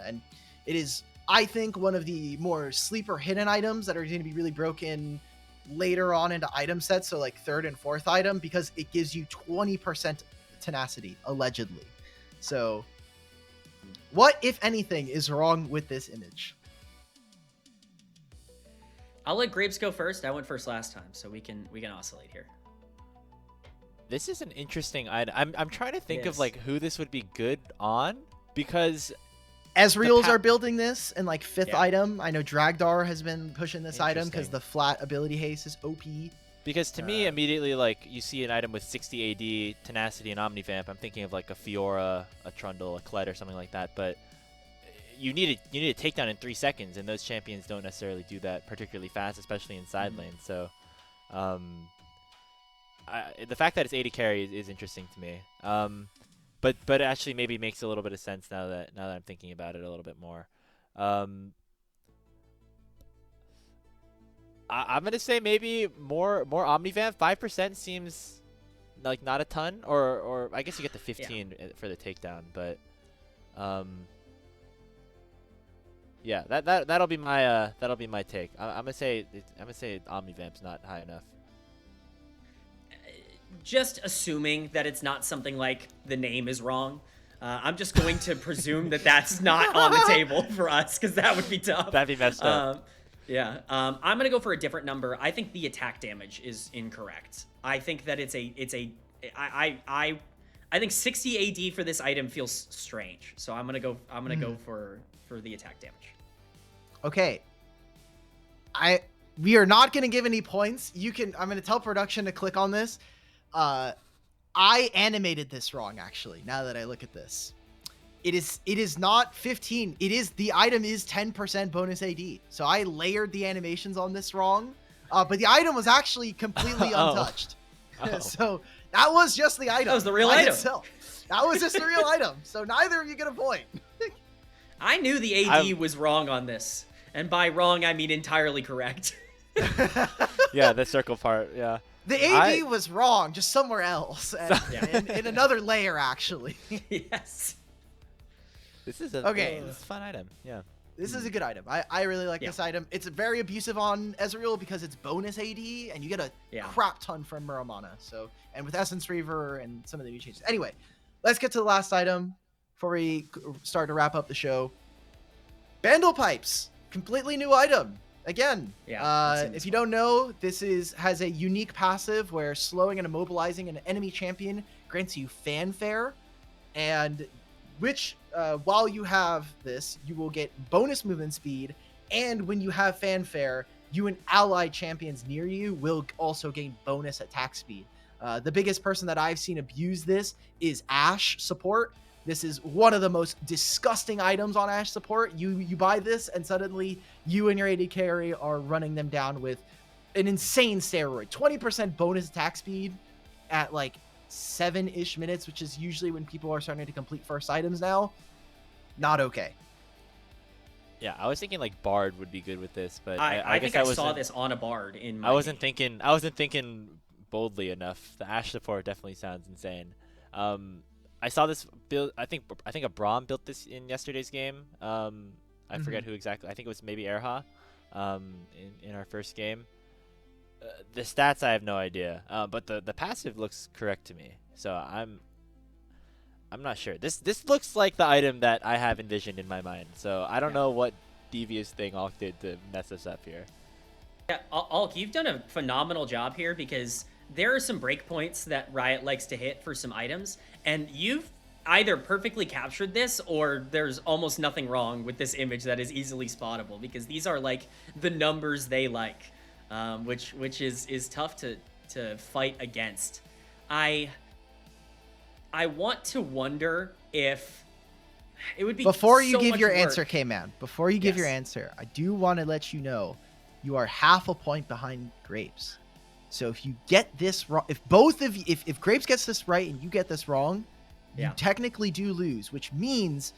And it is, I think, one of the more sleeper hidden items that are going to be really broken later on into item sets. So like 3rd and 4th item, because it gives you 20% tenacity, allegedly. So what, if anything, is wrong with this image? I'll let Grapes go first. I went first last time, so we can oscillate here. This is an interesting item. I'm trying to think of Yes. like who this would be good on because Ezreals are building this, and like 5th Yeah. item. I know Dragdar has been pushing this item because Interesting. the flat ability haste is OP. Because to me, immediately, like, you see an item with 60 AD, Tenacity, and Omnivamp, I'm thinking of, like, a Fiora, a Trundle, a Kled, or something like that. But you need a takedown in 3 seconds, and those champions don't necessarily do that particularly fast, especially in side lane. So the fact that it's 80 carry is interesting to me. But it actually maybe makes a little bit of sense now that I'm thinking about it a little bit more. I'm gonna say maybe more Omnivamp. 5% seems like not a ton, or I guess you get the 15 for the takedown, but yeah, that'll be my take. I'm gonna say Omnivamp's not high enough. Just assuming that it's not something like the name is wrong, I'm just going to presume that that's not on the table for us, because that would be tough. That'd be messed up. I'm gonna go for a different number. I think the attack damage is incorrect. I think that I think 60 AD for this item feels strange. So I'm gonna go for the attack damage. Okay. We are not going to give any points. I'm going to tell production to click on this. I animated this wrong, actually, now that I look at this. It is not 15. The item is 10% bonus AD. So I layered the animations on this wrong. But the item was actually completely Oh. untouched. Oh. So that was just the item. That was the real by item. itself. That was just the real item. So neither of you get a point. I knew the AD was wrong on this. And by wrong, I mean entirely correct. Yeah, the circle part. Yeah. The AD was wrong, just somewhere else. And in another layer, actually. Yes. This is a Okay. This is a fun item. Yeah. This is a good item. I really like this item. It's very abusive on Ezreal because it's bonus AD, and you get a crap ton from Muramana. So, and with Essence Reaver and some of the new changes. Anyway, let's get to the last item before we start to wrap up the show. Bandle Pipes, completely new item. Again, if you don't know, this has a unique passive where slowing and immobilizing an enemy champion grants you fanfare, and which while you have this, you will get bonus movement speed, and when you have fanfare, you and allied champions near you will also gain bonus attack speed. The biggest person that I've seen abuse this is Ashe support. This is one of the most disgusting items on Ashe support. You buy this, and suddenly you and your AD carry are running them down with an insane steroid. 20% bonus attack speed at like 7-ish minutes, which is usually when people are starting to complete first items now. Not okay. Yeah, I was thinking like Bard would be good with this, but I guess think I saw this on a Bard in my I wasn't thinking boldly enough. The Ashe support definitely sounds insane. I saw this build. I think a Braum built this in yesterday's game. I forget who exactly. I think it was maybe Erha, in our first game. The stats I have no idea. But the passive looks correct to me. So I'm not sure. This looks like the item that I have envisioned in my mind. So I don't know what devious thing Alk did to mess us up here. Yeah, Alk, you've done a phenomenal job here because there are some breakpoints that Riot likes to hit for some items, and you've either perfectly captured this or there's almost nothing wrong with this image that is easily spottable, because these are like the numbers they like, which is tough to fight against. I want to wonder if it would be before you so give much your work. answer, Kman. Before you give your answer, I do want to let you know you are half a point behind Grapes. So if you get this wrong, if Grapes gets this right and you get this wrong, you technically do lose, which means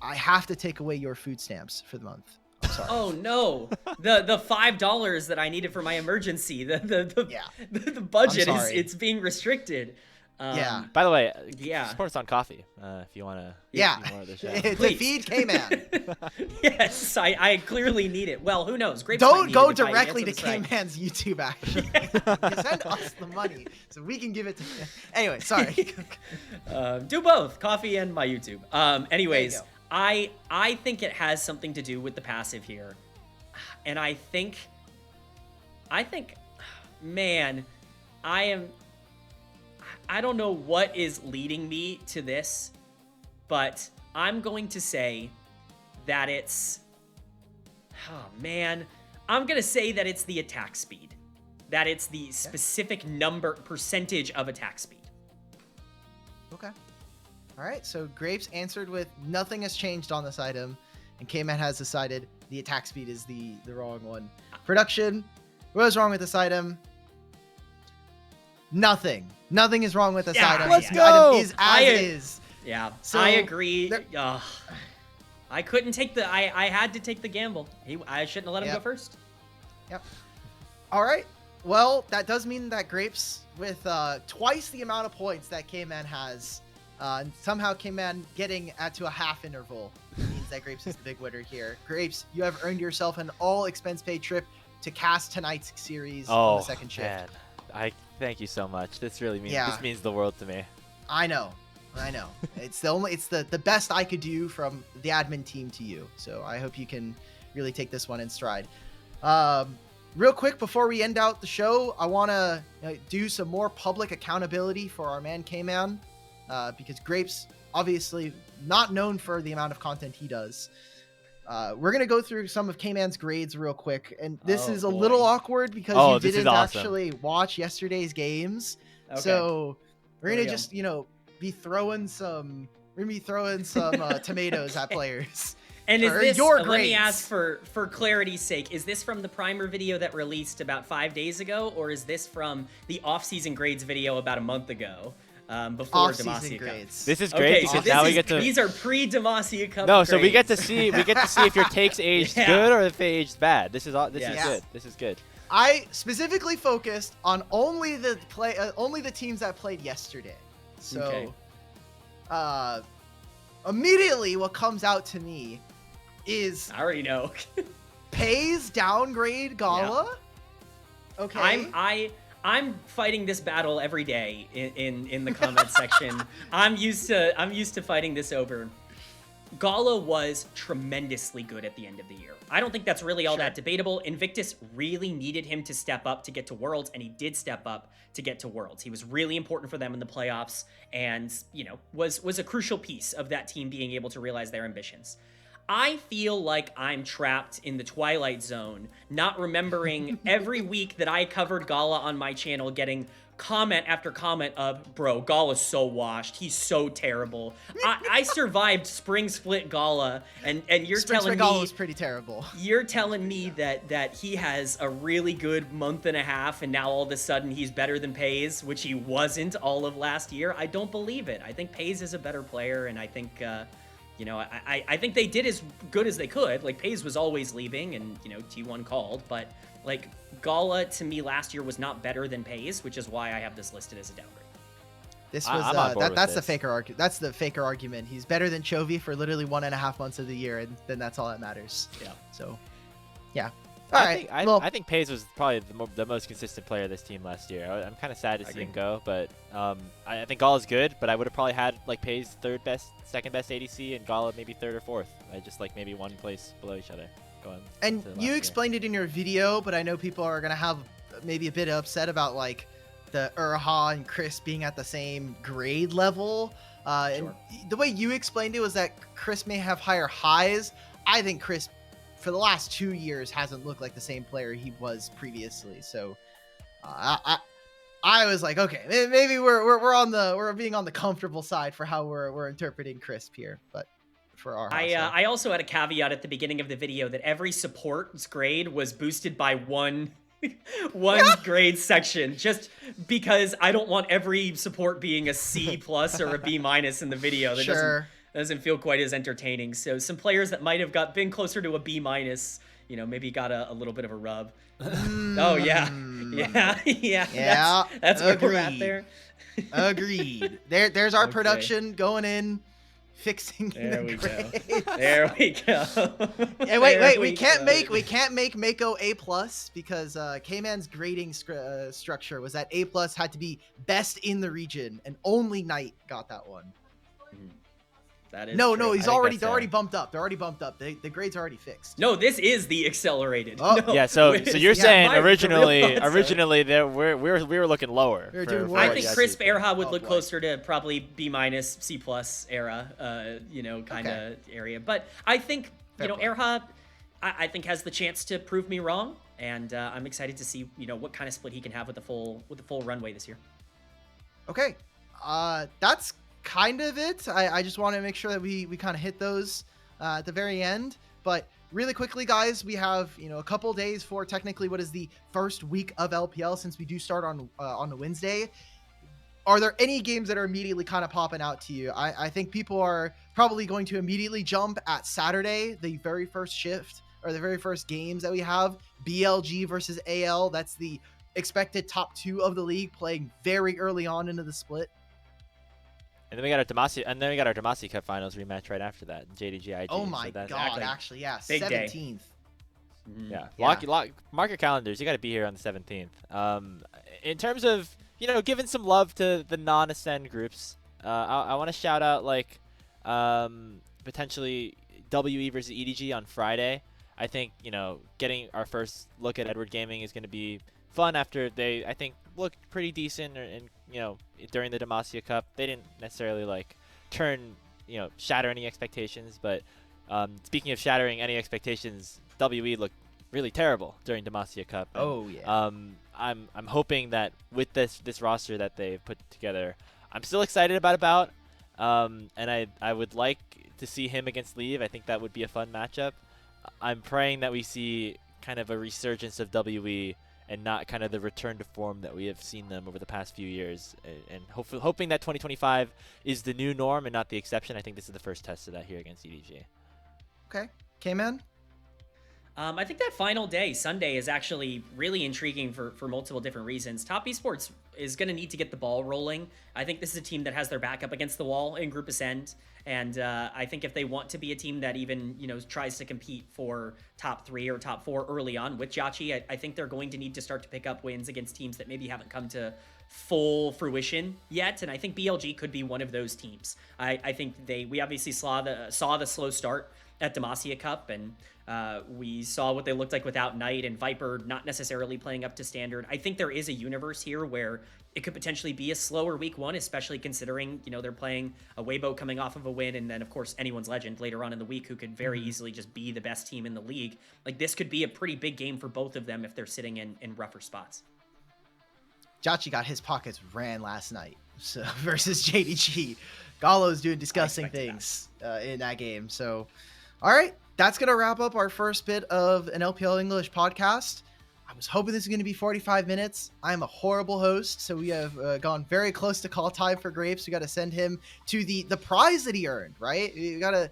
I have to take away your food stamps for the month. I'm sorry. Oh no, the $5 that I needed for my emergency, the budget it's being restricted. By the way, yeah, support us on coffee if you want to. More of the show. To feed Kman. Yes, I clearly need it. Well, who knows? Grapes Don't go directly to Kman's YouTube. Actually, send us the money so we can give it to. Anyway, sorry. Do both, coffee and my YouTube. Anyways, I think it has something to do with the passive here, and I think, man, I don't know what is leading me to this, but I'm going to say that it's, I'm going to say that it's the attack speed. That it's the specific percentage of attack speed. Okay. All right, so Grapes answered with nothing has changed on this item, and Kman has decided the attack speed is the wrong one. Production, what was wrong with this item? Nothing. Nothing is wrong with this item. Let's the go. item is as is. Yeah, so I agree. I couldn't take I had to take the gamble. I shouldn't have let him go first. Yep. All right. Well, that does mean that Grapes, with twice the amount of points that Kman has, and somehow Kman getting to a half interval, means that Grapes is the big winner here. Grapes, you have earned yourself an all-expense-paid trip to cast tonight's series on the second shift. Man. Thank you so much. This really means this means the world to me. I know. It's the best I could do from the admin team to you. So I hope you can really take this one in stride. Real quick before we end out the show, I want to do some more public accountability for our man Kman, because Grapes obviously not known for the amount of content he does. We're gonna go through some of Kman's grades real quick, and this is a little awkward because you didn't actually watch yesterday's games. Okay. So we're gonna just be throwing some We're gonna be throwing some tomatoes at players. And is For this, your let me grades. ask for clarity's sake, is this from the primer video that released about 5 days ago, or is this from the off-season grades video about a month ago, before Off-season Demacia Cup? grades. This is great Okay, so because this now we is, get to these are pre-Demacia Cup no, grades. so we get to see if your takes aged Yeah. good or if they aged bad. This is Yes. good. This is good. I specifically focused on only the teams that played yesterday. So, Okay. Immediately what comes out to me is I already know. Pays downgrade Gala. Okay. I'm fighting this battle every day in the comment section. I'm used to fighting this over. Gala was tremendously good at the end of the year. I don't think that's really all that debatable. Invictus really needed him to step up to get to Worlds, and he did step up to get to Worlds. He was really important for them in the playoffs, and was a crucial piece of that team being able to realize their ambitions. I feel like I'm trapped in the Twilight Zone, not remembering every week that I covered Gala on my channel getting comment after comment of, bro, Gala's so washed. He's so terrible. I survived Spring Split Gala, and you're telling me Gala was pretty terrible. You're telling me that he has a really good month and a half, and now all of a sudden he's better than Pays, which he wasn't all of last year. I don't believe it. I think Pays is a better player, and I think I think they did as good as they could. Like, Pays was always leaving, and T1 called, but like, Gala to me last year was not better than Pays, which is why I have this listed as a downgrade. This was that's the faker argument. That's the faker argument. He's better than Chovy for literally 1.5 months of the year, and then that's all that matters. Yeah. So, yeah. All right. I think Pays was probably the most consistent player of this team last year. I'm kind of sad to see him go, but I think Gala's good, but I would have probably had like Pays second best ADC, and Gala maybe third or fourth. I just like maybe one place below each other. And you explained it in your video, but I know people are gonna have maybe a bit upset about like the Urha and Chris being at the same grade level. And the way you explained it was that Chris may have higher highs. I think Chris, for the last 2 years, hasn't looked like the same player he was previously. So I was like, okay, maybe we're being on the comfortable side for how we're interpreting Crisp here, but for our I also had a caveat at the beginning of the video that every support's grade was boosted by one grade section, just because I don't want every support being a C+ or a B- in the video. That doesn't feel quite as entertaining. So some players that might have been closer to a B-, maybe got a little bit of a rub. Oh yeah. That's where we're at there. Agreed. There's our production going in, fixing there we grades. go. There we go. And wait, we can't make Mako A+ because Kman's grading structure was that A+ had to be best in the region, and only Knight got that one. That is no, true. they're already bumped up. They're already bumped up. The grade's already fixed. No, this is the accelerated. Oh. No, yeah, so you're saying originally we were looking lower. I think Crisp Airha would look closer to probably B-, C+ era, kind of area. But I think Airha, I think has the chance to prove me wrong, and I'm excited to see what kind of split he can have with the full runway this year. Okay, that's kind of it. I just want to make sure that we kind of hit those at the very end. But really quickly, guys, we have a couple days for technically what is the first week of LPL, since we do start on a Wednesday. Are there any games that are immediately kind of popping out to you? I think people are probably going to immediately jump at Saturday, the very first shift, or the very first games that we have. BLG versus AL. That's the expected top 2 of the league, playing very early on into the split. And then we got our Demacia Cup Finals rematch right after that, JDG IG. Oh my god, actually, yeah, big 17th. Yeah, mark your calendars. You got to be here on the 17th. In terms of giving some love to the non-Ascend groups, I want to shout out potentially WE versus EDG on Friday. I think getting our first look at Edward Gaming is going to be fun after they looked pretty decent and during the Demacia Cup. They didn't necessarily shatter any expectations, but speaking of shattering any expectations, WE looked really terrible during Demacia Cup. And, I'm hoping that with this roster that they've put together, I'm still excited about And I would like to see him against Leave. I think that would be a fun matchup. I'm praying that we see kind of a resurgence of WE and not kind of the return to form that we have seen them over the past few years. And hoping that 2025 is the new norm and not the exception. I think this is the first test of that here against EDG. Okay. Kman? I think that final day, Sunday, is actually really intriguing for multiple different reasons. Top Esports is going to need to get the ball rolling. I think this is a team that has their back up against the wall in Group Ascend. And I think if they want to be a team that even, tries to compete for top 3 or top 4 early on with Jachi, I think they're going to need to start to pick up wins against teams that maybe haven't come to full fruition yet. And I think BLG could be one of those teams. I think we obviously saw the slow start at Demacia Cup, and we saw what they looked like without Knight and Viper not necessarily playing up to standard. I think there is a universe here where it could potentially be a slower week 1, especially considering, they're playing a Weibo coming off of a win, and then, of course, anyone's legend later on in the week who could very easily just be the best team in the league. Like, this could be a pretty big game for both of them if they're sitting in rougher spots. Jachi got his pockets ran last night versus JDG. Gallo's doing disgusting things in that game. So, all right, that's going to wrap up our first bit of an LPL English podcast. I was hoping this was going to be 45 minutes. I'm a horrible host, so we have gone very close to call time for Grapes. We got to send him to the prize that he earned, right? We got to.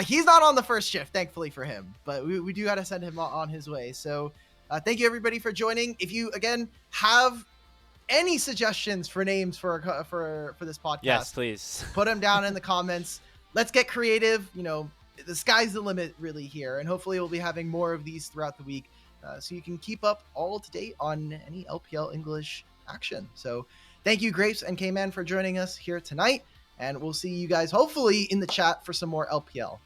He's not on the first shift, thankfully for him, but we do got to send him on his way. So, thank you everybody for joining. If you again have any suggestions for names for this podcast, yes, please put them down in the comments. Let's get creative. The sky's the limit really here, and hopefully we'll be having more of these throughout the week, so you can keep up all to date on any LPL English action. So thank you, Grapes and Kman, for joining us here tonight, and we'll see you guys hopefully in the chat for some more LPL.